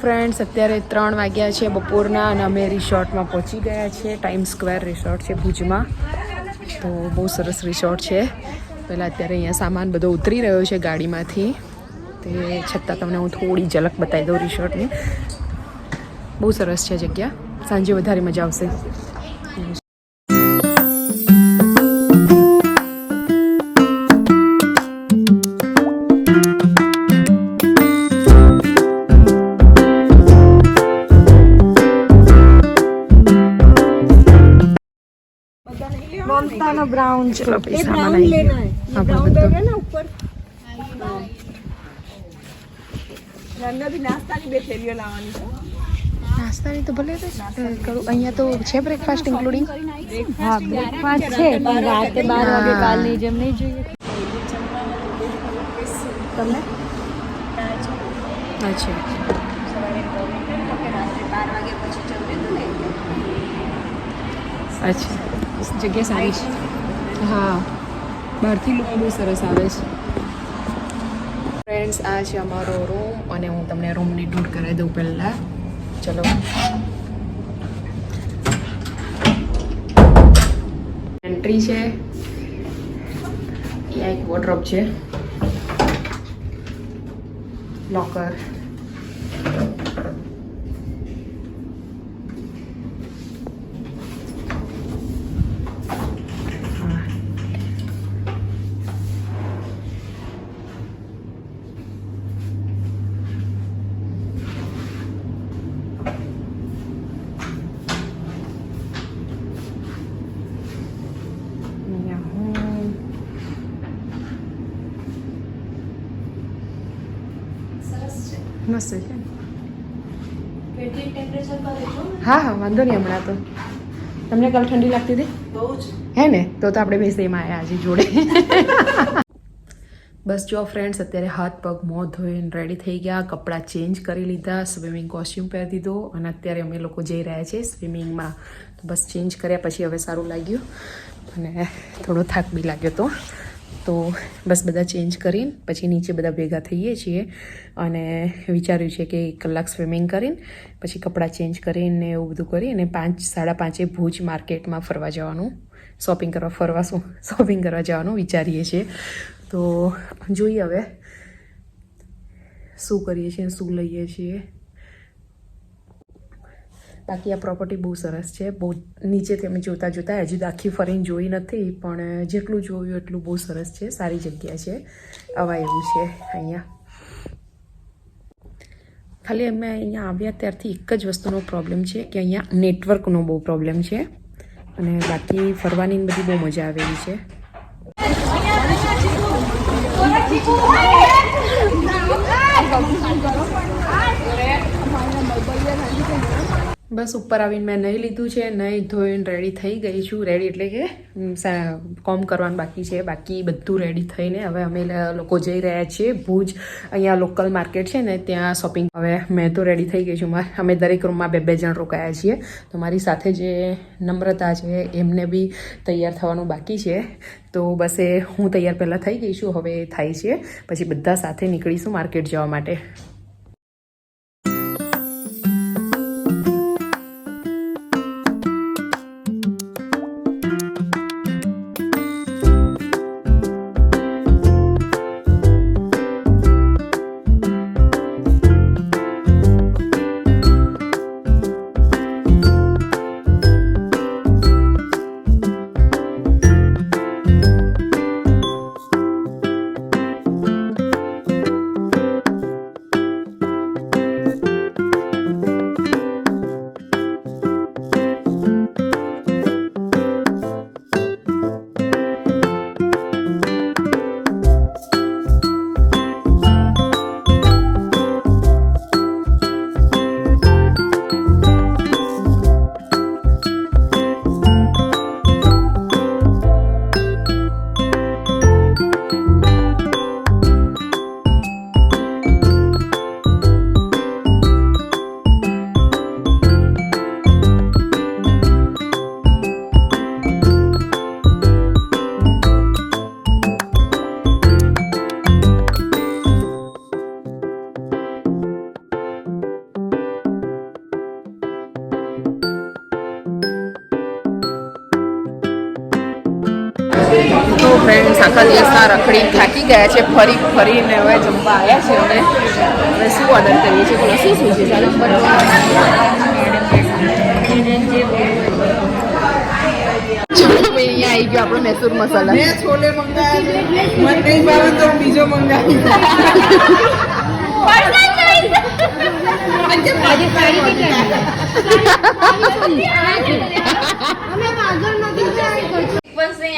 Friends, અત્યારે 3 વાગ્યા છે બપોરના અને અમે રિસોર્ટમાં પહોંચી ગયા છીએ. ટાઈમ સ્ક્વેર રિસોર્ટ છે ભુજમાં. તો બહુ સરસ રિસોર્ટ છે. પહેલાં અત્યારે અહીંયા સામાન બધો ઉતરી રહ્યો છે ગાડીમાંથી. તે છતાં તમને હું થોડી ઝલક બતાવી દઉં રિસોર્ટની. બહુ સરસ છે જગ્યા. સાંજે વધારે મજા આવશે. ममता ना ब्राउन चलो ये ब्राउन लेना है ये ब्राउन रहेगा ना ऊपर रंगा भी नाश्ता की बेचेरियो लावानी है નાસ્તાની તો ભલે કરું. અહીંયા તો છે બ્રેકફાસ્ટ ઇન્ક્લુડિંગ. हाँ ब्रेकफास्ट છે પણ રાતે 12 વાગે કાલની જેમ નહીં જોઈએ તમને અચ્છા અચ્છા જગ્યા સારી છે. હા, બહારથી લુક બહુ સરસ આવે છે. ફ્રેન્ડ્સ, આ છે અમારો રૂમ અને હું તમને રૂમની ટૂર કરાવી દઉં પહેલાં. ચલો. એન્ટ્રી છે. અહીંયા એક વોર્ડરોબ છે, લોકર. મસ્ત છે. હા હા, વાંધો નહીં. હમણાં તો તમને કાલ ઠંડી લાગતી હતી બહુ જ, હે ને? તો આપણે બે સેમ આવ્યા આજે જોડે. બસ જો ફ્રેન્ડ્સ, અત્યારે હાથ પગ મોં ધોઈને રેડી થઈ ગયા, કપડાં ચેન્જ કરી લીધા, સ્વિમિંગ કોસ્ચ્યુમ પહેરી દીધો અને અત્યારે અમે લોકો જઈ રહ્યા છીએ સ્વિમિંગમાં. તો બસ ચેન્જ કર્યા પછી હવે સારું લાગ્યું અને થોડો થાક બી લાગ્યો તો બસ બધા ચેન્જ કરીને પછી નીચે બધા ભેગા થઈએ છીએ અને વિચાર્યું છે કે 1 કલાક સ્વિમિંગ કરીને પછી કપડાં ચેન્જ કરીને એવું બધું કરી અને 5 સાડા 5 ભુજ માર્કેટમાં ફરવા જવાનું, શોપિંગ કરવા જવાનું વિચારીએ છીએ. તો જોઈએ હવે શું કરીએ છીએ, શું લઈએ છીએ. બાકી આ પ્રોપર્ટી બહુ સરસ છે. બહુ નીચેથી અમે જોતા હજી તો આખી ફરીને જોઈ નથી, પણ જેટલું જોયું એટલું બહુ સરસ છે. સારી જગ્યા છે. આવા એવું છે અહીંયા. ખાલી અમે અહીંયા આવ્યા ત્યારથી એક જ વસ્તુનો પ્રોબ્લેમ છે કે અહીંયા નેટવર્કનો બહુ પ્રોબ્લેમ છે અને બાકી ફરવાની બધી બહુ મજા આવેલી છે. બસ ઉપર આવીને મેં નહીં લીધું છે, નહીં ધોઈને રેડી થઈ ગઈ છું. રેડી એટલે કે કોમ કરવાનું બાકી છે. બાકી બધું રેડી થઈને હવે અમે લોકો જઈ રહ્યા છીએ ભુજ. અહીંયા લોકલ માર્કેટ છે ને ત્યાં શોપિંગ. હવે મેં તો રેડી થઈ ગઈ છું. અમે દરેક રૂમમાં 2-2 જણ રોકાયા છીએ. તો મારી સાથે જે નમ્રતા છે એમને બી તૈયાર થવાનું બાકી છે. તો બસ હું તૈયાર પહેલાં થઈ ગઈ છું. હવે થાય છે પછી બધા સાથે નીકળીશું માર્કેટ જવા માટે. તો ફ્રેન્ડ્સ આખા દિવસના રખડી થાકી ગયા છે, ફરી ફરીને હવે જમવા આવ્યા છે. અમે હવે શું ઓર્ડર કરીએ છીએ? બોલો શું છે? ચાલો અહીંયા આવી ગયો આપણો મૈસૂર મસાલા. છોલે મંગાવ્યા મને નહીં ભાવે તો બીજો મંગાવી.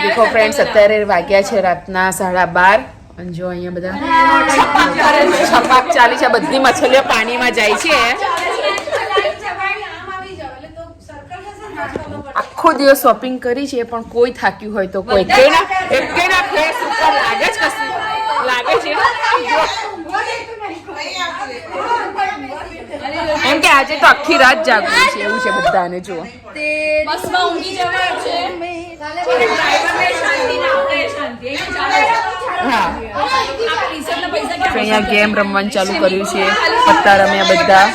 દેખો ફ્રેન્ડ્સ, અત્યારે વાગ્યા છે રાતના 12:30 અને જો અહીંયા બધા છપાક ચાલી છે. બધી મછલીઓ પાણીમાં જાય છે. આખો દિવસ શોપિંગ કરી છે પણ કોઈ થાક્યું હોય તો કોઈ એકેના ફેસ ઉપર લાગે જ કશું લાગે છે એમ કે આજે તો આખી રાત જાગવું છે એવું છે બધાને. જુઓ હા, અહીંયા ગેમ રમવાનું ચાલુ કર્યું છે. પત્તા રમ્યા બધા.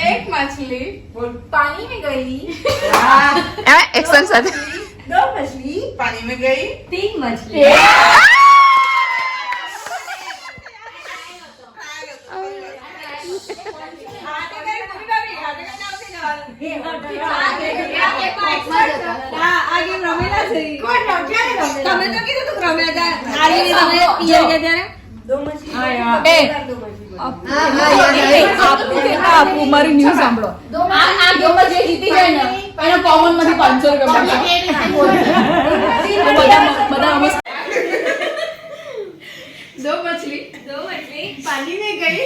एक मछली पानी में गई, एक्शन સાથે 2 मछली पानी में गई, 3 मछली. મારી ન્યૂઝ સાંભળો. આ ગેમમાં જે જીતી જાય ને એનો કોમન માંથી 500 રૂપિયા મળશે. दो मछली पानी में गई,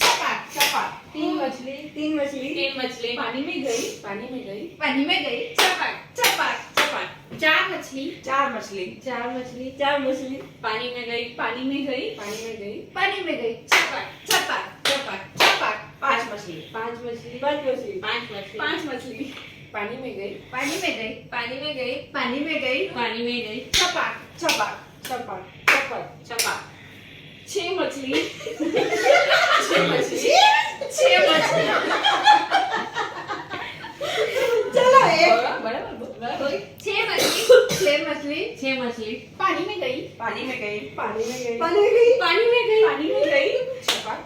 चपाक चपाक. 3 मछली पानी में गई, चपाक चपाक. 4 मछली पानी में गई, चपाक चपाक. 5 मछली पानी में गई, चपाक चपाक. 6 मछली चलो बराबर. 6 मछली पानी में गई, चपाक.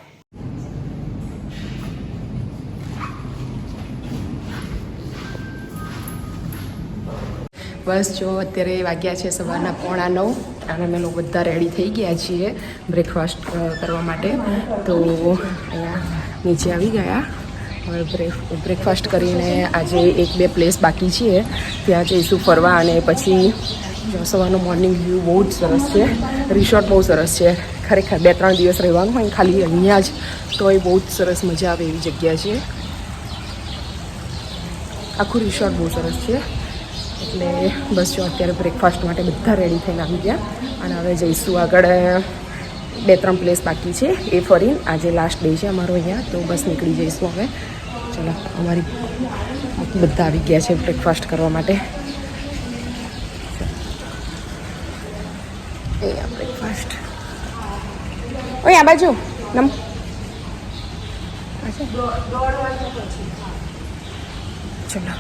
બસ જો અત્યારે વાગ્યા છે સવારના 8:45 અને અમે લોકો બધા રેડી થઈ ગયા છીએ બ્રેકફાસ્ટ કરવા માટે. તો અહીંયા નીચે આવી ગયા. હવે બ્રેકફાસ્ટ કરીને આજે 1-2 પ્લેસ બાકી છે ત્યાં જઈશું ફરવા. અને પછી સવારનો મોર્નિંગ વ્યૂ બહુ જ સરસ છે. રિસોર્ટ બહુ સરસ છે ખરેખર. 2-3 દિવસ રહેવાનું હોય ખાલી અહીંયા જ તો એ બહુ જ સરસ મજા આવે એવી જગ્યા છે. આખું રિસોર્ટ બહુ સરસ છે. એટલે બસ જો અત્યારે બ્રેકફાસ્ટ માટે બધા રેડી થઈને આવી ગયા અને હવે જઈશું આગળ. 2-3 પ્લેસ બાકી છે એ ફરીને આજે લાસ્ટ ડે છે અમારો અહીંયા. તો બસ નીકળી જઈશું હવે. ચલો અમારી બધા આવી ગયા છે બ્રેકફાસ્ટ કરવા માટે. એ આ બ્રેકફાસ્ટ ઓય આ બાજુ નમ ચલો.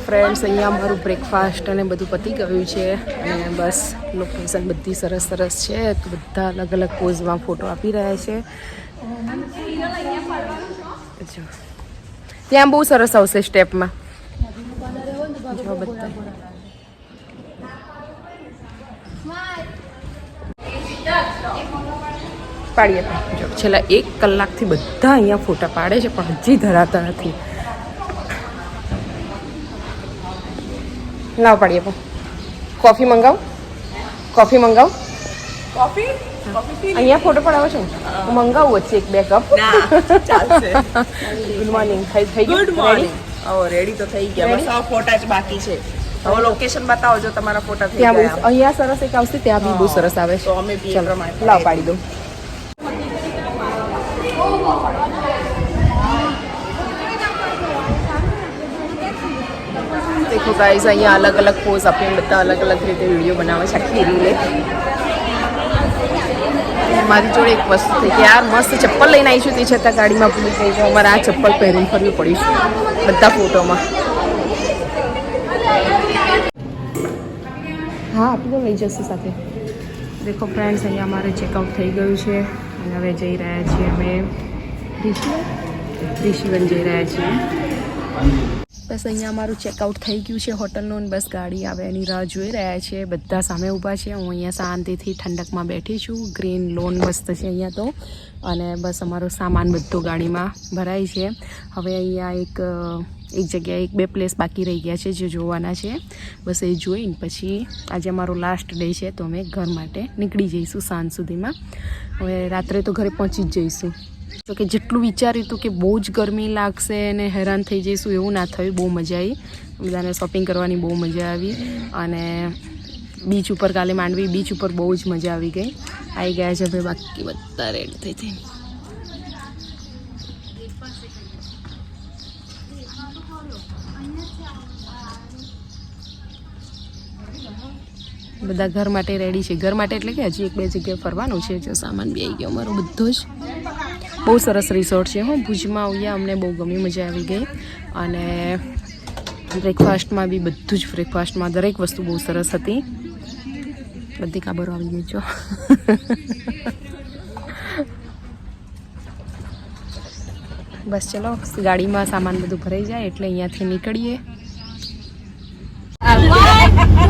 ફ્રેન્ડ્સ અહીંયા અમારું બ્રેકફાસ્ટ અને બધું પતી ગયું છે અને બસ લોકેશન બધી સરસ સરસ છે. તો બધા અલગ અલગ પોઝમાં ફોટો આપી રહ્યા છે. જો ત્યાં બહુ સરસ આવશે સ્ટેપમાં. જો બધા પાડીએ. જો છેલ્લા 1 કલાકથી બધા અહીંયા ફોટા પાડે છે પણ હજી ધરાતા નથી. લાવ પાડીએ. કોફી મંગાવ, કોફી મંગાવ. કોફી અહીંયા ફોટો પડાવો છો? મંગાવું વચ્ચે 1-2 કપ. ચાલશે. Good morning. થઈ ગયું? Good morning. રેડી તો થઈ ગયા. બસ આ ફોટા જ બાકી છે. હવે લોકેશન બતાવો જો તમારા ફોટા થઈ ત્યાં ગયા. બહુ અહીંયા સરસ એક આવશે, ત્યાં બી બહુ સરસ આવે છે. તો અમે બી ચાલો પ્રમાણે લાવ પાડી દઉં. દેખો ગાઈઝ, અહીંયા અલગ અલગ પોઝ આપીને બધા અલગ અલગ રીતે વિડીયો બનાવે છે આખી રીલે. મારી જોડે એક વસ્તુ થઈ કે યાર મસ્ત ચપ્પલ લઈને આવીશું, તે છતાં ગાડીમાં ભૂલી ગઈ તો અમારે આ ચપ્પલ પહેરીને ફરવી પડીશું બધા ફોટોમાં. હા આપી દો, લઈ જશે સાથે. દેખો ફ્રેન્ડ્સ, અહીંયા અમારે ચેકઆઉટ થઈ ગયું છે અને હવે જઈ રહ્યા છીએ અમે ઋષિવન જઈ રહ્યા છીએ. બસ અહીંયા અમારું ચેકઆઉટ થઈ ગયું છે હોટલનું, બસ ગાડી આવે એની રાહ જોઈ રહ્યા છે. બધા સામે ઊભા છે. હું અહીંયા શાંતિથી ઠંડકમાં બેઠી છું. ગ્રીન લોન મસ્ત છે અહીંયા તો. અને બસ અમારો સામાન બધો ગાડીમાં ભરાય છે. હવે અહીંયા એક જગ્યાએ 1-2 પ્લેસ બાકી રહી ગયા છે જે જોવાના છે. બસ એ જોઈને પછી આજે અમારો લાસ્ટ ડે છે તો અમે ઘર માટે નીકળી જઈશું સાંજ સુધીમાં. હવે રાત્રે તો ઘરે પહોંચી જ જઈશું. જો કે જેટલું વિચાર્યું હતું કે બહુ જ ગરમી લાગશે અને હેરાન થઈ જઈશું એવું ના થયું. બહુ મજા આવી, બધાને શોપિંગ કરવાની બહુ મજા આવી. અને બીચ ઉપર કાલે માંડવી બીચ ઉપર બહુ જ મજા આવી ગઈ. આવી ગયા છે ભાઈ બાકી બધા રેડી થઈ. બધા ઘર માટે રેડી છે. ઘર માટે એટલે કે હજી 1-2 જગ્યાએ ફરવાનું છે. જો સામાન બી આવી ગયો અમારો બધો જ. બહુ સરસ રિસોર્ટ છે. હું ભુજમાં આવ્યા, અમને બહુ ગમી, મજા આવી ગઈ. અને બ્રેકફાસ્ટમાં બી બધું જ, બ્રેકફાસ્ટમાં દરેક વસ્તુ બહુ સરસ હતી. બધી કાબરો આવી ગઈ. જો બસ ચલો ગાડીમાં સામાન બધું ભરાઈ જાય એટલે અહીંયાથી નીકળીએ. 1,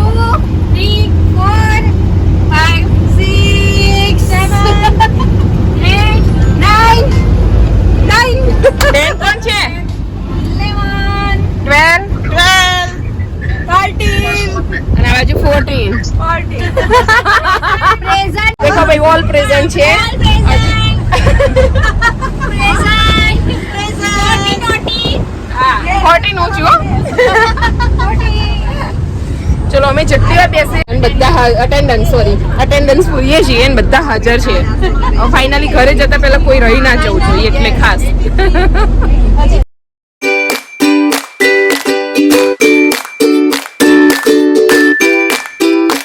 2, 3, 4, 5, 6, 7, 8, 9. 10 કોણ છે? 11, 12, 13 અને આ બાજુ 14. 14. present, દેખો ભાઈ ઓલ પ્રેઝન્ટ છે. હા 14 ઓછું હો. ચલો અમે જેટલી વાર બેસીએ અને બધા અટેન્ડન્સ પૂરીએ છીએ અને બધા હાજર છે. ફાઇનલી ઘરે જતા પહેલા કોઈ રહી ના જવું જોઈએ એટલે ખાસ.